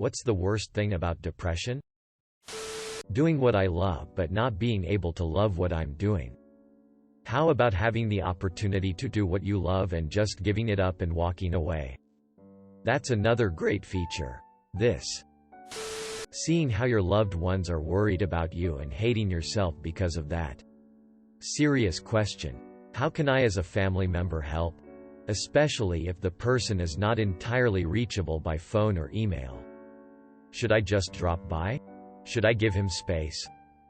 What's the worst thing about depression? Doing what I love but not being able to love what I'm doing. How about having the opportunity to do what you love and just giving it up and walking away? That's another great feature. Seeing how your loved ones are worried about you and hating yourself because of that. Serious question. How can I as a family member help? Especially if the person is not entirely reachable by phone or email. Should I just drop by? Should I give him space?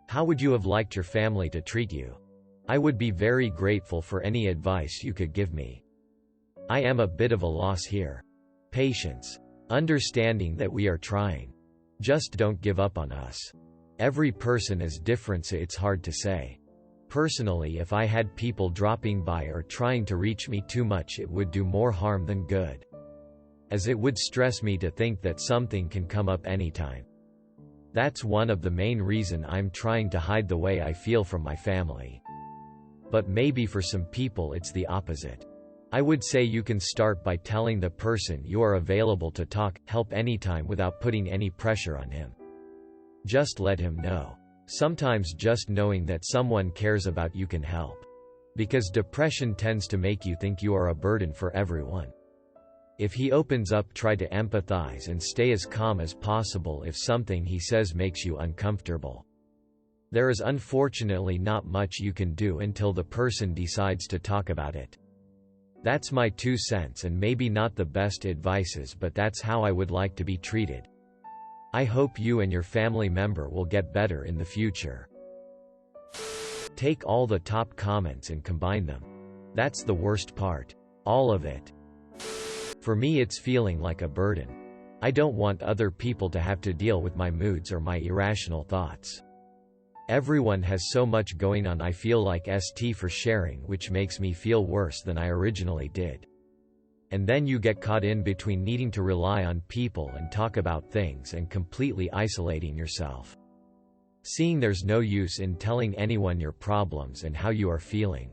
How would you have liked your family to treat you? I would be very grateful for any advice you could give me. I am a bit of a loss here. Patience. Understanding that we are trying. Just don't give up on us. Every person is different, so it's hard to say. Personally, if I had people dropping by or trying to reach me too much, it would do more harm than good. As it would stress me to think that something can come up anytime. That's one of the main reasons I'm trying to hide the way I feel from my family. But maybe for some people it's the opposite. I would say you can start by telling the person you are available to talk, help anytime without putting any pressure on him. Just let him know. Sometimes just knowing that someone cares about you can help. Because depression tends to make you think you are a burden for everyone. If he opens up, try to empathize and stay as calm as possible if something he says makes you uncomfortable. There is unfortunately not much you can do until the person decides to talk about it. That's my 2 cents, and maybe not the best advices, but that's how I would like to be treated. I hope you and your family member will get better in the future. Take all the top comments and combine them. That's the worst part. All of it. For me, it's feeling like a burden. I don't want other people to have to deal with my moods or my irrational thoughts. Everyone has so much going on. I feel like ST for sharing, which makes me feel worse than I originally did. And then you get caught in between needing to rely on people and talk about things and completely isolating yourself. Seeing there's no use in telling anyone your problems and how you are feeling.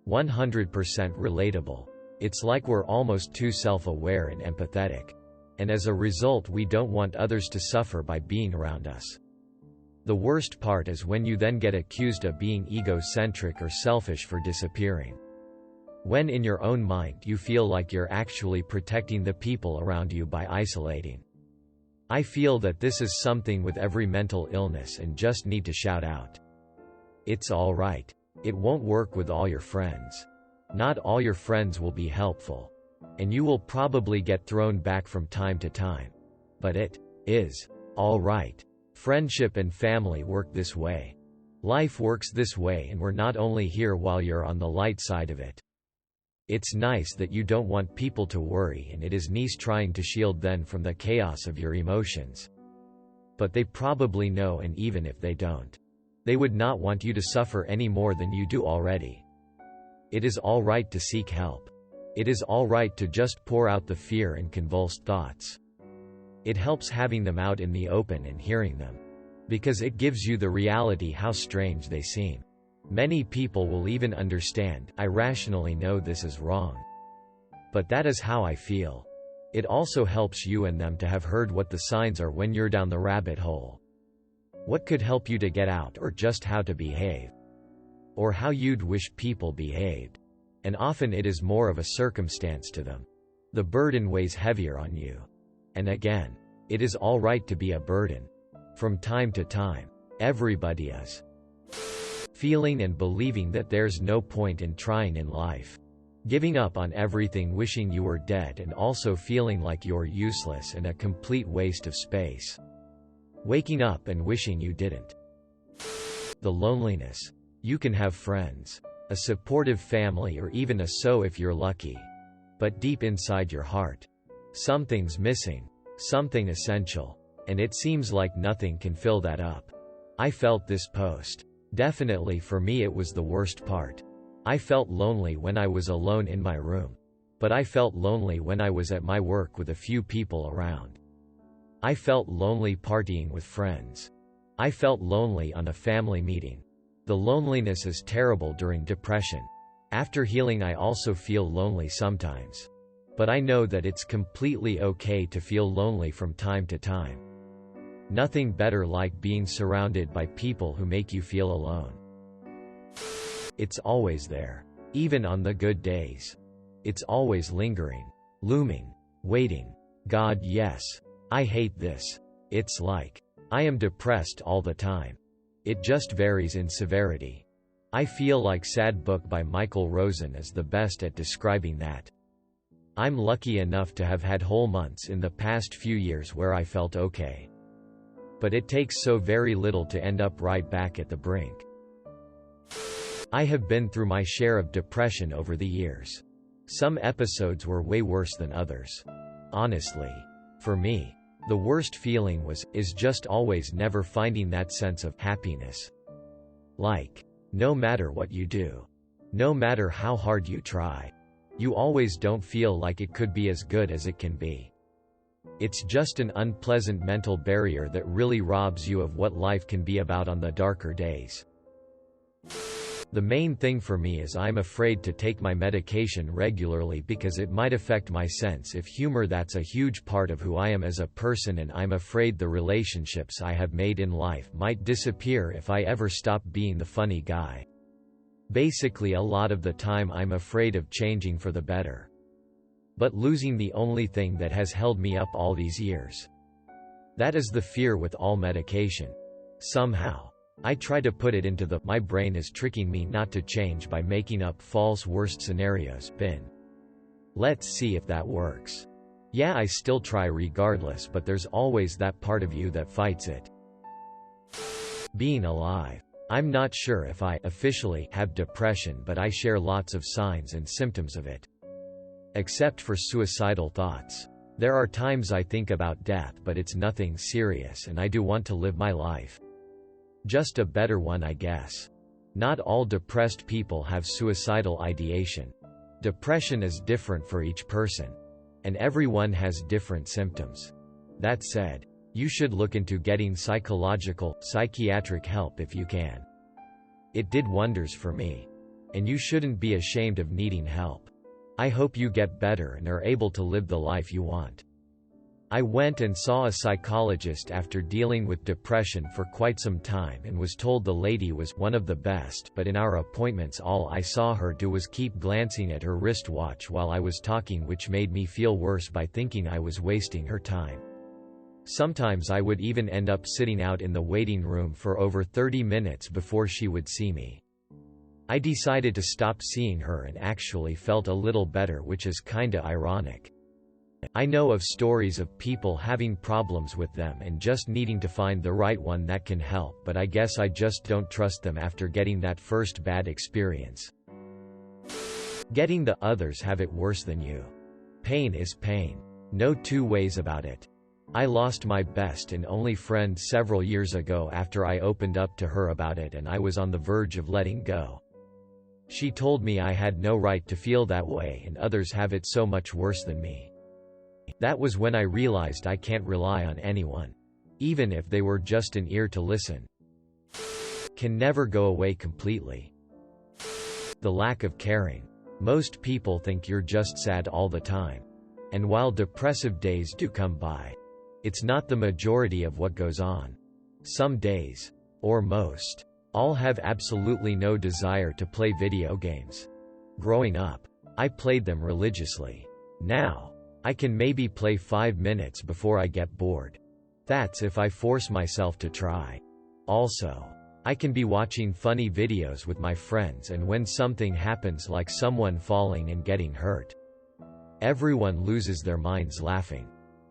100% relatable. It's like we're almost too self-aware and empathetic. And as a result, we don't want others to suffer by being around us. The worst part is when you then get accused of being egocentric or selfish for disappearing. When in your own mind you feel like you're actually protecting the people around you by isolating. I feel that this is something with every mental illness and just need to shout out. It's all right. It won't work with all your friends. Not all your friends will be helpful. And you will probably get thrown back from time to time. But it is all right. Friendship and family work this way. Life works this way, and we're not only here while you're on the light side of it. It's nice that you don't want people to worry, and it is nice trying to shield them from the chaos of your emotions. But they probably know, and even if they don't, they would not want you to suffer any more than you do already. It is all right to seek help. It is all right to just pour out the fear and convulsed thoughts. It helps having them out in the open and hearing them. Because it gives you the reality how strange they seem. Many people will even understand, I rationally know this is wrong. But that is how I feel. It also helps you and them to have heard what the signs are when you're down the rabbit hole. What could help you to get out, or just how to behave. Or how you'd wish people behaved. And often it is more of a circumstance to them. The burden weighs heavier on you. And again, it is all right to be a burden. From time to time, everybody is. Feeling and believing that there's no point in trying in life. Giving up on everything, wishing you were dead, and also feeling like you're useless and a complete waste of space. Waking up and wishing you didn't. The loneliness. You can have friends, a supportive family, or even a so if you're lucky. But deep inside your heart, something's missing, something essential. And it seems like nothing can fill that up. I felt this post. Definitely for me it was the worst part. I felt lonely when I was alone in my room. But I felt lonely when I was at my work with a few people around. I felt lonely partying with friends. I felt lonely on a family meeting. The loneliness is terrible during depression. After healing I also feel lonely sometimes. But I know that it's completely okay to feel lonely from time to time. Nothing better like being surrounded by people who make you feel alone. It's always there. Even on the good days. It's always lingering. Looming. Waiting. God, yes. I hate this. It's like I am depressed all the time. It just varies in severity. I feel like Sad Book by Michael Rosen is the best at describing that. I'm lucky enough to have had whole months in the past few years where I felt okay. But it takes so very little to end up right back at the brink. I have been through my share of depression over the years. Some episodes were way worse than others. Honestly, for me, the worst feeling is just always never finding that sense of happiness. Like, no matter what you do, no matter how hard you try, you always don't feel like it could be as good as it can be. It's just an unpleasant mental barrier that really robs you of what life can be about on the darker days. The main thing for me is I'm afraid to take my medication regularly because it might affect my sense of humor. That's a huge part of who I am as a person, and I'm afraid the relationships I have made in life might disappear if I ever stop being the funny guy. Basically, a lot of the time I'm afraid of changing for the better. But losing the only thing that has held me up all these years. That is the fear with all medication. Somehow, I try to put it into the "my brain is tricking me not to change" by making up false worst scenarios bin. Let's see if that works. Yeah, I still try regardless, but there's always that part of you that fights it. Being alive. I'm not sure if I officially have depression, but I share lots of signs and symptoms of it. Except for suicidal thoughts. There are times I think about death, but it's nothing serious and I do want to live my life. Just a better one, I guess. Not all depressed people have suicidal ideation. Depression is different for each person. And everyone has different symptoms. That said, you should look into getting psychiatric help if you can. It did wonders for me. And you shouldn't be ashamed of needing help. I hope you get better and are able to live the life you want. I went and saw a psychologist after dealing with depression for quite some time and was told the lady was one of the best, but in our appointments all I saw her do was keep glancing at her wristwatch while I was talking, which made me feel worse by thinking I was wasting her time. Sometimes I would even end up sitting out in the waiting room for over 30 minutes before she would see me. I decided to stop seeing her and actually felt a little better, which is kinda ironic. I know of stories of people having problems with them and just needing to find the right one that can help, but I guess I just don't trust them after getting that first bad experience. Getting the others have it worse than you. Pain is pain. No two ways about it. I lost my best and only friend several years ago after I opened up to her about it, and I was on the verge of letting go. She told me I had no right to feel that way and others have it so much worse than me. That was when I realized I can't rely on anyone. Even if they were just an ear to listen. Can never go away completely. The lack of caring. Most people think you're just sad all the time. And while depressive days do come by, it's not the majority of what goes on. Some days, or most, all have absolutely no desire to play video games. Growing up, I played them religiously. Now, I can maybe play 5 minutes before I get bored. That's if I force myself to try. Also, I can be watching funny videos with my friends, and when something happens like someone falling and getting hurt, everyone loses their minds laughing.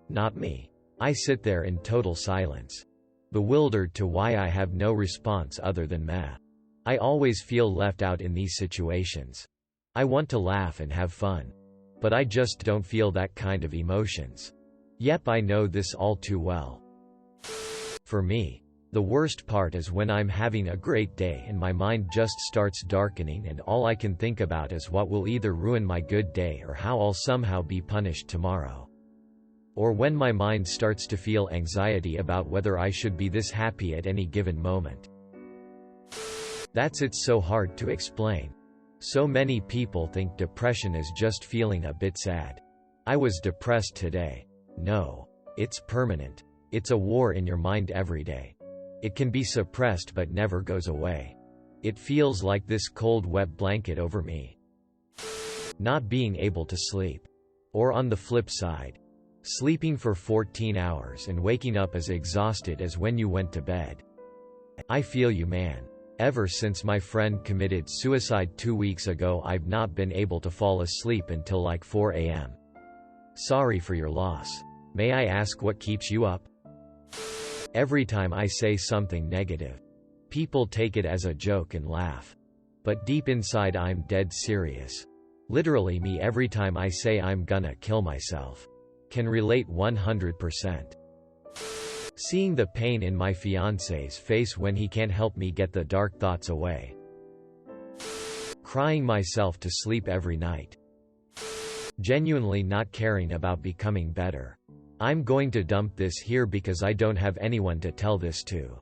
Not me. I sit there in total silence, bewildered to why I have no response other than meh. I always feel left out in these situations. I want to laugh and have fun. But I just don't feel that kind of emotions. Yep, I know this all too well. For me, the worst part is when I'm having a great day and my mind just starts darkening and all I can think about is what will either ruin my good day or how I'll somehow be punished tomorrow. Or when my mind starts to feel anxiety about whether I should be this happy at any given moment. It's so hard to explain. So many people think depression is just feeling a bit sad. I was depressed today. No. It's permanent. It's a war in your mind every day. It can be suppressed but never goes away. It feels like this cold wet blanket over me. Not being able to sleep. Or on the flip side, sleeping for 14 hours and waking up as exhausted as when you went to bed. I feel you, man. Ever since my friend committed suicide 2 weeks ago, I've not been able to fall asleep until like 4 a.m. Sorry for your loss. May I ask what keeps you up? Every time I say something negative, people take it as a joke and laugh. But deep inside I'm dead serious. Literally me every time I say I'm gonna kill myself. Can relate 100%. Seeing the pain in my fiancé's face when he can't help me get the dark thoughts away. Crying myself to sleep every night. Genuinely not caring about becoming better. I'm going to dump this here because I don't have anyone to tell this to.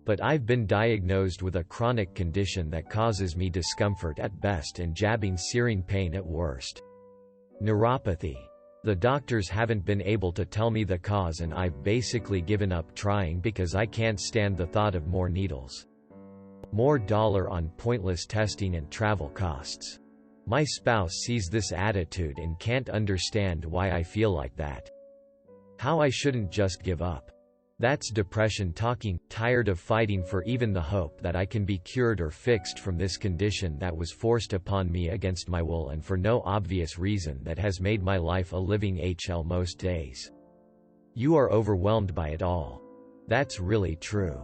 But I've been diagnosed with a chronic condition that causes me discomfort at best and jabbing searing pain at worst. Neuropathy. The doctors haven't been able to tell me the cause and I've basically given up trying because I can't stand the thought of more needles. More dollar on pointless testing and travel costs. My spouse sees this attitude and can't understand why I feel like that. How I shouldn't just give up. That's depression talking, tired of fighting for even the hope that I can be cured or fixed from this condition that was forced upon me against my will and for no obvious reason that has made my life a living hell most days. You are overwhelmed by it all. That's really true.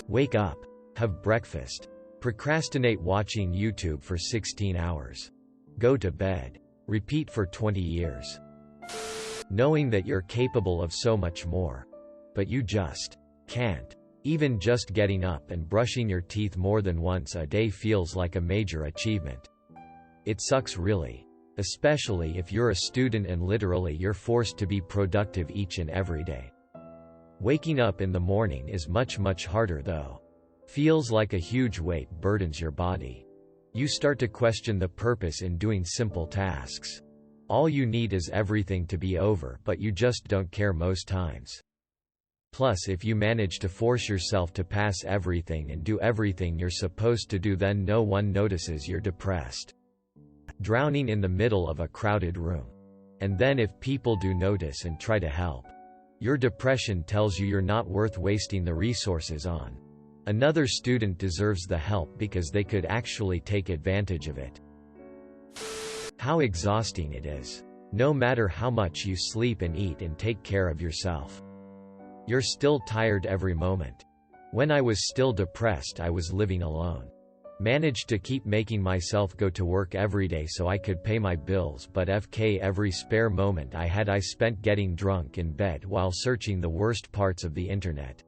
Wake up. Have breakfast. Procrastinate watching YouTube for 16 hours. Go to bed. Repeat for 20 years. Knowing that you're capable of so much more. But you just can't. Even just getting up and brushing your teeth more than once a day feels like a major achievement. It sucks really. Especially if you're a student and literally you're forced to be productive each and every day. Waking up in the morning is much harder though. Feels like a huge weight burdens your body. You start to question the purpose in doing simple tasks. All you need is everything to be over, but you just don't care most times. Plus, if you manage to force yourself to pass everything and do everything you're supposed to do, then no one notices you're depressed. Drowning in the middle of a crowded room. And then if people do notice and try to help, your depression tells you you're not worth wasting the resources on. Another student deserves the help because they could actually take advantage of it. How exhausting it is. No matter how much you sleep and eat and take care of yourself. You're still tired every moment. When I was still depressed, I was living alone. Managed to keep making myself go to work every day so I could pay my bills, but every spare moment I had I spent getting drunk in bed while searching the worst parts of the internet.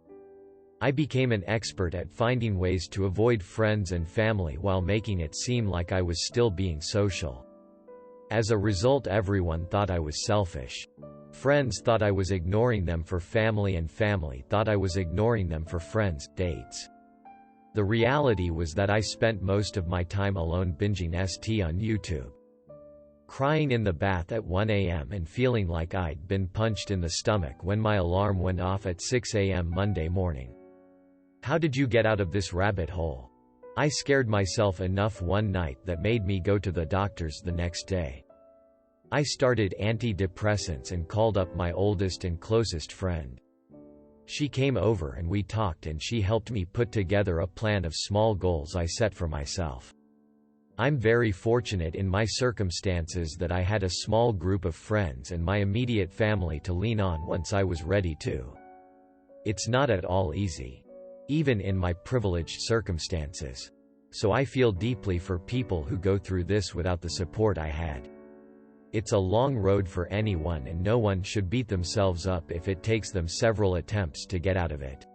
I became an expert at finding ways to avoid friends and family while making it seem like I was still being social. As a result, everyone thought I was selfish. Friends thought I was ignoring them for family, and family thought I was ignoring them for friends, dates. The reality was that I spent most of my time alone binging ST on YouTube. Crying in the bath at 1 a.m. and feeling like I'd been punched in the stomach when my alarm went off at 6 a.m. Monday morning. How did you get out of this rabbit hole? I scared myself enough one night that made me go to the doctors the next day. I started antidepressants and called up my oldest and closest friend. She came over and we talked, and she helped me put together a plan of small goals I set for myself. I'm very fortunate in my circumstances that I had a small group of friends and my immediate family to lean on once I was ready to. It's not at all easy. Even in my privileged circumstances. So I feel deeply for people who go through this without the support I had. It's a long road for anyone, and no one should beat themselves up if it takes them several attempts to get out of it.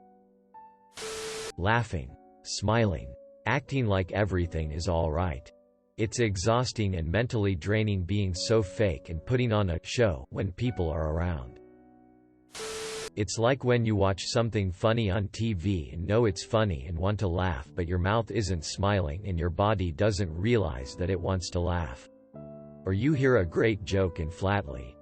Laughing, smiling, acting like everything is all right. It's exhausting and mentally draining being so fake and putting on a show when people are around. It's like when you watch something funny on TV and know it's funny and want to laugh, but your mouth isn't smiling and your body doesn't realize that it wants to laugh. Or you hear a great joke and flatly,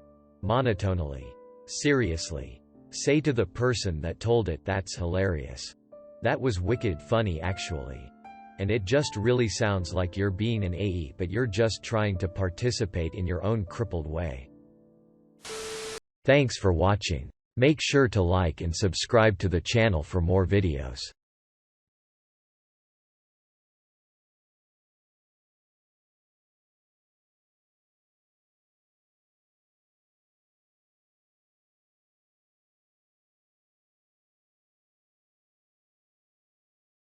monotonally, seriously, say to the person that told it, "That's hilarious. That was wicked funny actually. And it just really sounds like you're being an AE, but you're just trying to participate in your own crippled way." Thanks for watching. Make sure to like and subscribe to the channel for more videos.